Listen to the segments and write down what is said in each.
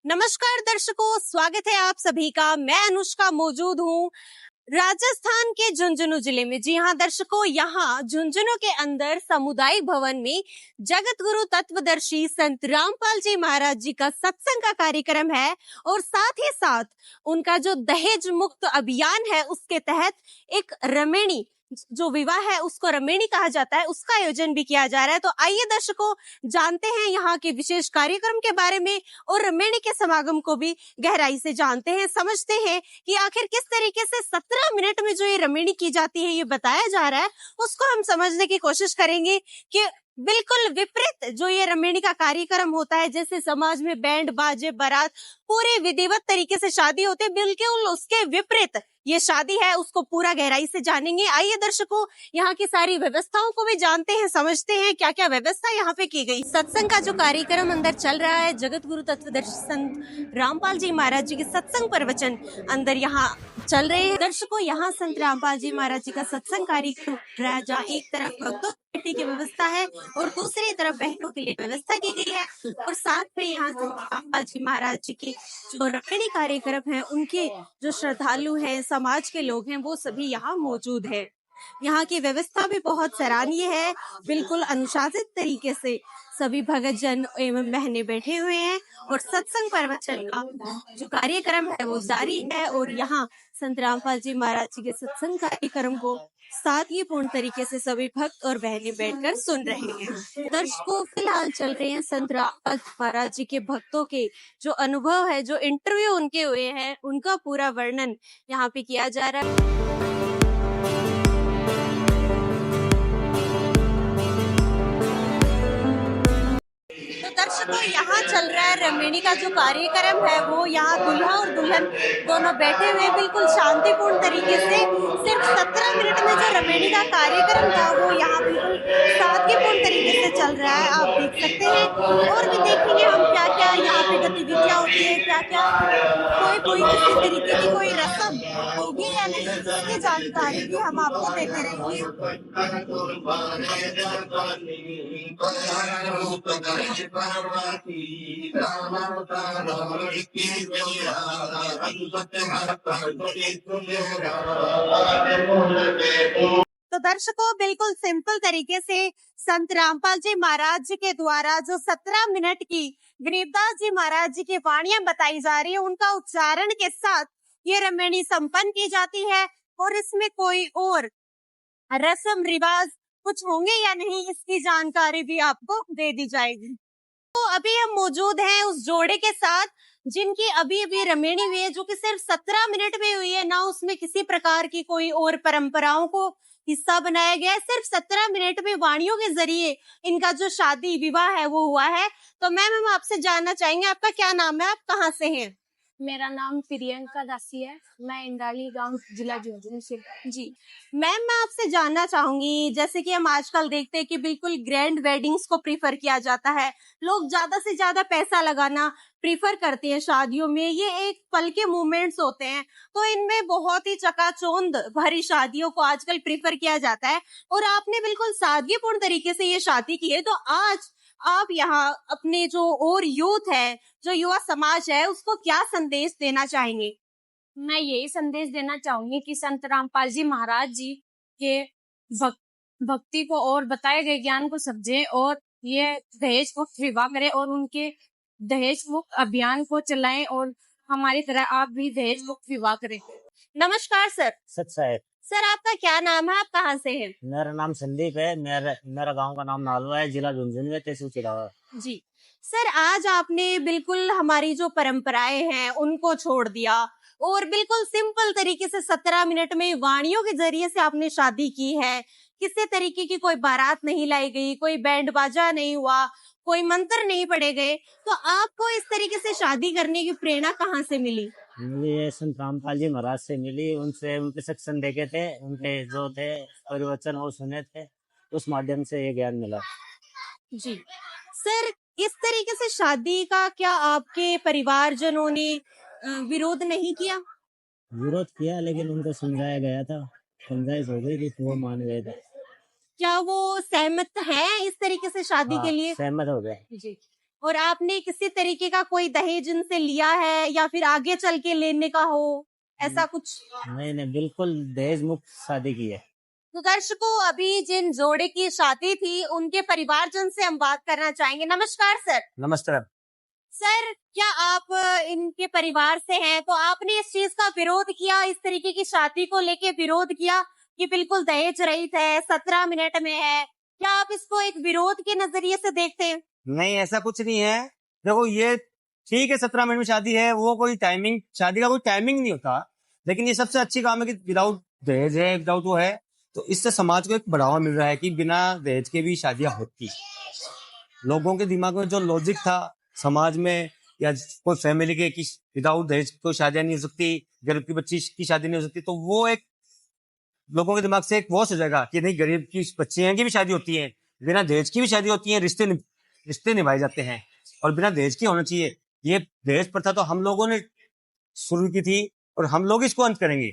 नमस्कार दर्शकों, स्वागत है आप सभी का। मैं अनुष्का मौजूद हूँ राजस्थान के झुंझुनू जिले में। जी हाँ दर्शकों, यहाँ झुंझुनू के अंदर सामुदायिक भवन में जगत गुरु तत्वदर्शी संत रामपाल जी महाराज जी का सत्संग का कार्यक्रम है और साथ ही साथ उनका जो दहेज मुक्त अभियान है उसके तहत एक रमेणी, जो विवाह है उसको रमेणी कहा जाता है, उसका आयोजन भी किया जा रहा है। तो आइए दर्शकों, जानते हैं यहाँ के विशेष कार्यक्रम के बारे में और रमेणी के समागम को भी गहराई से जानते हैं, समझते हैं कि आखिर किस तरीके से 17 मिनट में जो ये रमेणी की जाती है, ये बताया जा रहा है, उसको हम समझने की कोशिश करेंगे कि बिल्कुल विपरीत जो ये रमेणी का कार्यक्रम होता है, जैसे समाज में बैंड बाजे बारात पूरे विधिवत तरीके से शादी होती है, बिल्कुल उसके विपरीत ये शादी है, उसको पूरा गहराई से जानेंगे। आइए दर्शकों, यहाँ की सारी व्यवस्थाओं को भी जानते हैं, समझते हैं क्या क्या व्यवस्था यहाँ पे की गई। सत्संग का जो कार्यक्रम अंदर चल रहा है, जगत गुरु तत्वदर्शी संत रामपाल जी महाराज जी के सत्संग प्रवचन अंदर यहाँ चल रहे हैं। दर्शकों, यहाँ संत रामपाल जी महाराज जी का सत्संग कार्यक्रम हो रहा है, जहाँ एक तरफ भक्तों की व्यवस्था है और दूसरी तरफ बहनों के लिए व्यवस्था की गई है। और साथ में यहाँ संत रामपाल जी महाराज जी के जो रमेणी कार्यक्रम है, उनके जो श्रद्धालु हैं, समाज के लोग हैं, वो सभी यहाँ मौजूद है। यहाँ की व्यवस्था भी बहुत सराहनीय है, बिल्कुल अनुशासित तरीके से सभी भगत जन एवं बहनें बैठे हुए हैं और सत्संग प्रवचन का जो कार्यक्रम है वो जारी है। और यहाँ संत रामपाल जी महाराज जी के सत्संग कार्यक्रम को सादगीपूर्ण तरीके से सभी भक्त और बहनें बैठकर सुन रहे हैं। दर्शकों, फिलहाल चल रहे हैं संत रामपाल महाराज जी के भक्तों के जो अनुभव है, जो इंटरव्यू उनके हुए हैं, उनका पूरा वर्णन यहाँ पे किया जा रहा है। तो दर्शकों, यहाँ चल रहा है रमेणी का जो कार्यक्रम है, वो यहाँ दूल्हा और दुल्हन दोनों बैठे हुए बिल्कुल शांतिपूर्ण तरीके से। सिर्फ 17 मिनट में जो रमेणी का कार्यक्रम था वो यहाँ बिल्कुल सादगीपूर्ण तरीके से चल रहा है, आप देख सकते हैं। और भी देखेंगे हम क्या क्या यहाँ पे गतिविधियां होती है, क्या क्या कोई किसी तरीके की कोई रस्म होगी या नहीं, इसकी जानकारी भी हम आपको देते रहेंगे। तो दर्शकों, बिल्कुल सिंपल तरीके से संत रामपाल जी महाराज जी के द्वारा जो 17 मिनट की गरीबदास जी महाराज जी की वाणियां बताई जा रही है, उनका उच्चारण के साथ ये रमेणी संपन्न की जाती है। और इसमें कोई और रस्म रिवाज कुछ होंगे या नहीं, इसकी जानकारी भी आपको दे दी जाएगी। तो अभी हम मौजूद हैं उस जोड़े के साथ जिनकी अभी अभी रमेणी हुई है, जो कि सिर्फ 17 मिनट में हुई है, ना उसमें किसी प्रकार की कोई और परंपराओं को हिस्सा बनाया गया है। सिर्फ 17 मिनट में वाणियों के जरिए इनका जो शादी विवाह है वो हुआ है। तो मैम, हम आपसे जानना चाहेंगे, आपका क्या नाम है, आप कहाँ से हैं? मेरा नाम प्रियंका दासी है। मैं इंदाली गांव जिला झुंझुनू से। जी मैम, मैं आपसे जानना चाहूंगी, जैसे कि हम आजकल देखते हैं कि बिल्कुल ग्रैंड वेडिंग्स को प्रीफर किया जाता है, लोग ज्यादा से ज्यादा पैसा लगाना प्रीफर करते हैं शादियों में। ये एक पल के मोमेंट्स होते हैं, तो इनमें बहुत ही चकाचौंध भरी शादियों को आजकल प्रीफर किया जाता है और आपने बिल्कुल सादगीपूर्ण तरीके से ये शादी की है। तो आज आप यहाँ अपने जो और यूथ है, जो युवा समाज है, उसको क्या संदेश देना चाहेंगे? मैं यही संदेश देना चाहूंगी कि संत रामपाल जी महाराज जी के भक्ति को और बताए गए ज्ञान को समझें और ये दहेज मुक्त विवाह करें और उनके दहेज मुक्त अभियान को चलाएं और हमारी तरह आप भी दहेज मुक्त विवाह करें। नमस्कार सर। सर सर, आपका क्या नाम है, आप कहाँ से हैं? मेरा नाम संदीप है। मेरा गांव का नाम नालवा है, जिला झुंझुनू है, तहसील चिड़ावा। जी सर, आज आपने बिल्कुल हमारी जो परंपराएं हैं उनको छोड़ दिया और बिल्कुल सिंपल तरीके से 17 मिनट में वाणियों के जरिए से आपने शादी की है। किसी तरीके की कोई बारात नहीं लाई गई, कोई बैंड बाजा नहीं हुआ, कोई मंत्र नहीं पढ़े गए। तो आपको इस तरीके से शादी करने की प्रेरणा कहाँ से मिली? मुझे संत रामपाल जी महाराज से मिली। उनसे उनके सत्संग देखे थे, उनके जो थे प्रवचन वो सुने थे, उस माध्यम से ये ज्ञान मिला। जी सर, इस तरीके से शादी का क्या आपके परिवारजनों ने विरोध नहीं किया? विरोध किया, लेकिन उनको समझाया गया था, समझाइश हो गई थी, वो मान गए थे। क्या वो सहमत हैं इस तरीके से शादी के लिए? सहमत हो गए। जी और आपने किसी तरीके का कोई दहेज इनसे लिया है या फिर आगे चल के लेने का हो, ऐसा कुछ? नहीं नहीं, बिल्कुल दहेज मुक्त शादी की है। तो दर्शकों, अभी जिन जोड़े की शादी थी उनके परिवारजन से हम बात करना चाहेंगे। नमस्कार सर। नमस्कार। सर, क्या आप इनके परिवार से हैं? तो आपने इस चीज का विरोध किया, इस तरीके की शादी को लेके विरोध किया कि बिल्कुल दहेज रहित है, 17 मिनट में है, क्या आप इसको एक विरोध के नजरिए से देखते हैं? नहीं, ऐसा कुछ नहीं है। देखो, ये ठीक है 17 मिनट में शादी है, वो कोई टाइमिंग, शादी का कोई टाइमिंग नहीं होता, लेकिन ये सबसे अच्छी काम है कि विदाउट दहेज है, विदाउट वो है, तो इससे समाज को एक बढ़ावा मिल रहा है कि बिना दहेज के भी शादियां होती। लोगों के दिमाग में जो लॉजिक था समाज में, या कोई फैमिली के कि विदाउट दहेज कोई शादियां नहीं हो सकती, गरीब की बच्ची की शादी नहीं हो सकती, तो वो एक लोगों के दिमाग से एक वॉश हो जाएगा कि नहीं, गरीब की बच्चियां की भी शादी होती है, बिना दहेज की भी शादी होती है, रिश्ते निभाए जाते हैं और बिना दहेज की होना चाहिए। ये दहेज प्रथा तो हम लोगों ने शुरू की थी और हम लोग इसको अंत करेंगे।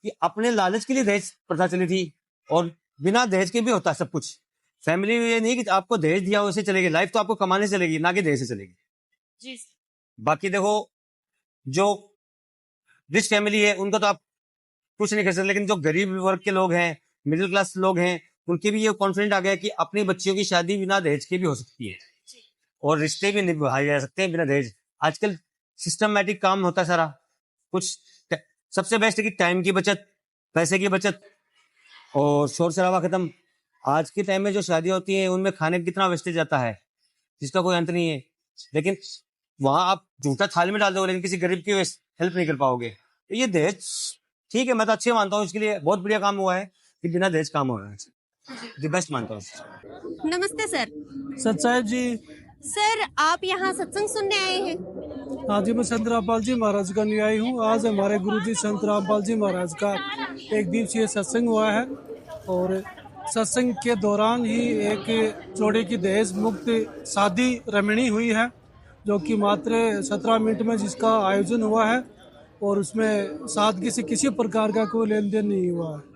कि अपने लालच के लिए दहेज प्रथा चली थी और बिना दहेज के भी होता है सब कुछ। फैमिली में ये नहीं कि आपको दहेज दिया वैसे चलेगी, लाइफ तो आपको कमाने से चलेगी, ना कि दहेज से चलेगी जी। बाकी देखो, जो रिच फैमिली है उनका तो आप कुछ नहीं कर सकते, लेकिन जो गरीब वर्ग के लोग हैं, मिडिल क्लास लोग हैं, उनके भी ये कॉन्फिडेंट आ गया कि अपनी बच्चियों की शादी बिना दहेज के भी हो सकती है और रिश्ते भी निभाए जा सकते हैं बिना दहेज। आजकल सिस्टमैटिक काम होता है सारा कुछ। सबसे बेस्ट है कि टाइम की बचत, पैसे की बचत और शोर शराबा खत्म। आज के टाइम में जो शादियां होती हैं उनमें खाने कितना वेस्टेज जाता है जिसका कोई अंत नहीं है, लेकिन वहां आप झूठा थाली में डाल दोगे लेकिन किसी गरीब की हेल्प नहीं कर पाओगे। तो ये दहेज ठीक है, मैं तो अच्छे मानता हूँ, इसके लिए बहुत बढ़िया काम हुआ है कि बिना दहेज काम हो रहा है, द बेस्ट मानता हूँ। नमस्ते सर। सत साहब जी। सर, आप यहाँ सत्संग सुनने आए हैं? हाँ जी, मैं संत रामपाल जी महाराज का अनुयायी हूँ। आज हमारे गुरु जी संत रामपाल जी महाराज का एक दिवसीय सत्संग हुआ है और सत्संग के दौरान ही एक जोड़े की दहेज मुक्त शादी रमणी हुई है, जो कि मात्र 17 मिनट में जिसका आयोजन हुआ है और उसमें सादगी से किसी प्रकार का कोई लेन देन नहीं हुआ है।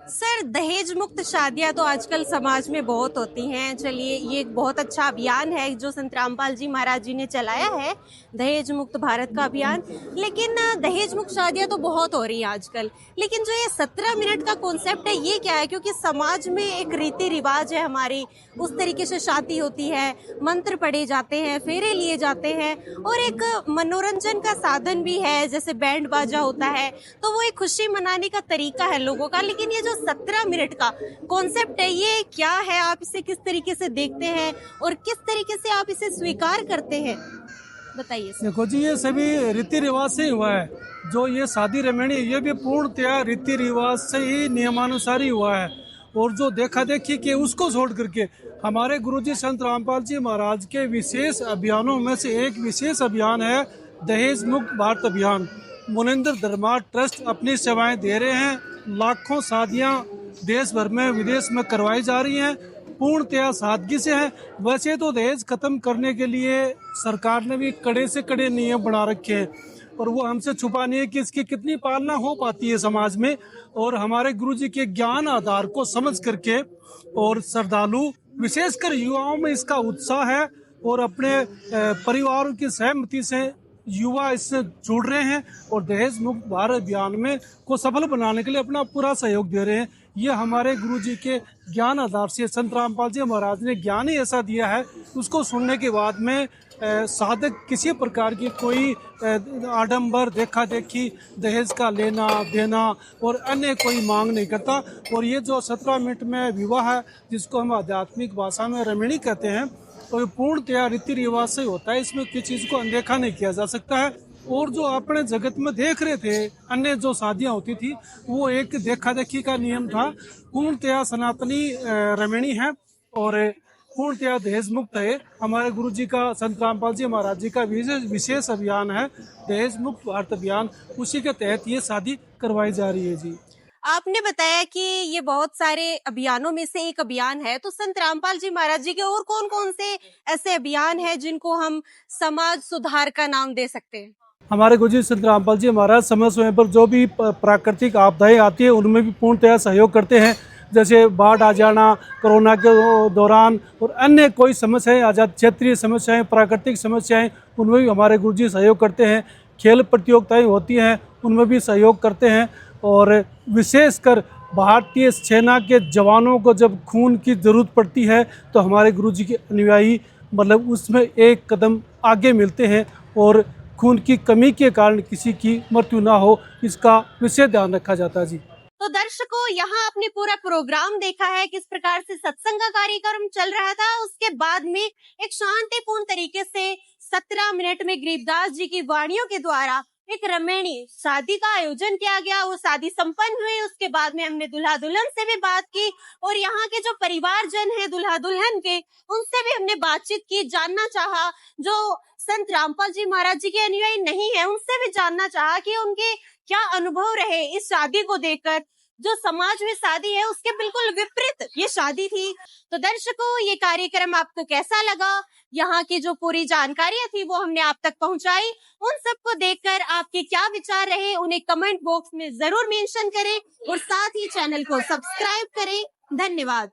सर, दहेज मुक्त शादियां तो आजकल समाज में बहुत होती हैं। चलिए, ये एक बहुत अच्छा अभियान है जो संत रामपाल जी महाराज जी ने चलाया है, दहेज मुक्त भारत का अभियान। लेकिन दहेज मुक्त शादियां तो बहुत हो रही हैं आजकल, लेकिन जो ये 17 मिनट का कॉन्सेप्ट है, ये क्या है? क्योंकि समाज में एक रीति रिवाज है हमारी, उस तरीके से शादी होती है, मंत्र पढ़े जाते हैं, फेरे लिए जाते हैं और एक मनोरंजन का साधन भी है, जैसे बैंड बाजा होता है, तो वो एक खुशी मनाने का तरीका है लोगों का। लेकिन ये जो 17 मिनट का कॉन्सेप्ट है, ये क्या है? आप इसे किस तरीके से देखते हैं और किस तरीके से आप इसे स्वीकार करते हैं, बताइए। देखो जी, ये सभी रीति रिवाज से हुआ है। जो ये शादी रमणी, ये भी पूर्णतया रीति रिवाज से ही नियमानुसार ही हुआ है। और जो देखा देखी के उसको छोड़ करके हमारे गुरुजी संत रामपाल जी महाराज के विशेष अभियानों में से एक विशेष अभियान है दहेज मुक्त भारत अभियान। मुनिंदर धर्मा ट्रस्ट अपनी सेवाएं दे रहे हैं। लाखों शादियां देश भर में विदेश में करवाई जा रही हैं, पूर्णतया सादगी से है। वैसे तो दहेज खत्म करने के लिए सरकार ने भी कड़े से कड़े नियम बना रखे हैं और वो हमसे छुपा नहीं है कि इसकी कितनी पालना हो पाती है समाज में। और हमारे गुरुजी के ज्ञान आधार को समझ करके और श्रद्धालु, विशेषकर युवाओं में इसका उत्साह है और अपने परिवारों की सहमति से युवा इससे जुड़ रहे हैं और दहेज मुक्त भारत अभियान में को सफल बनाने के लिए अपना पूरा सहयोग दे रहे हैं। ये हमारे गुरुजी के ज्ञान आधार से संत रामपाल जी महाराज ने ज्ञान ही ऐसा दिया है, उसको सुनने के बाद में साधक किसी प्रकार की कोई आडंबर, देखा देखी, दहेज का लेना देना और अन्य कोई मांग नहीं करता। और ये जो 17 मिनट में विवाह है, जिसको हम आध्यात्मिक भाषा में रमणी कहते हैं, तो ये पूर्णतया रीति रिवाज से होता है। इसमें किसी चीज़ को अनदेखा नहीं किया जा सकता है। और जो अपने जगत में देख रहे थे अन्य जो शादियां होती थी, वो एक देखा देखी का नियम था। पूर्णतया सनातनी रमणी है और पूर्णतया दहेज मुक्त है। हमारे गुरुजी का संत रामपाल जी महाराज जी का विशेष अभियान है दहेज मुक्त भारत अभियान, उसी के तहत ये शादी करवाई जा रही है जी। आपने बताया कि ये बहुत सारे अभियानों में से एक अभियान है, तो संत रामपाल जी महाराज जी के और कौन कौन से ऐसे अभियान हैं जिनको हम समाज सुधार का नाम दे सकते हैं? हमारे गुरुजी संत रामपाल जी महाराज समय समय पर जो भी प्राकृतिक आपदाएं आती है उनमें भी पूर्णतया सहयोग करते हैं। जैसे बाढ़ आ जाना कोरोना के दौरान और अन्य कोई समस्याएं आजाद क्षेत्रीय समस्याएं प्राकृतिक समस्याएं उनमें भी हमारे गुरुजी सहयोग करते हैं। खेल प्रतियोगिताएं होती हैं उनमें भी सहयोग करते हैं और विशेषकर भारतीय सेना के जवानों को जब खून की ज़रूरत पड़ती है तो हमारे गुरुजी के अनुयायी मतलब उसमें एक कदम आगे मिलते हैं और खून की कमी के कारण किसी की मृत्यु ना हो इसका विशेष ध्यान रखा जाता है जी। तो दर्शकों यहाँ आपने पूरा प्रोग्राम देखा है किस प्रकार से सत्संग का कार्यक्रम चल रहा था। उसके बाद में एक शांतिपूर्ण तरीके से 17 मिनट में गरीबदास जी की वाणियों के द्वारा एक रमणीय शादी का आयोजन किया गया। वो शादी संपन्न हुई। उसके बाद में हमने दुल्हा दुल्हन से भी बात की और यहाँ के जो परिवारजन है दुल्हा दुल्हन के उनसे भी हमने बातचीत की, जानना चाहा। जो संत रामपाल जी महाराज जी के अनुयायी नहीं है उनसे भी जानना चाहा कि उनके क्या अनुभव रहे इस शादी को देखकर। जो समाज में शादी है उसके बिल्कुल विपरीत ये शादी थी। तो दर्शकों ये कार्यक्रम आपको कैसा लगा, यहाँ की जो पूरी जानकारियां थी वो हमने आप तक पहुंचाई। उन सबको देखकर आपके क्या विचार रहे उन्हें कमेंट बॉक्स में जरूर मेंशन करें और साथ ही चैनल को सब्सक्राइब करें। धन्यवाद।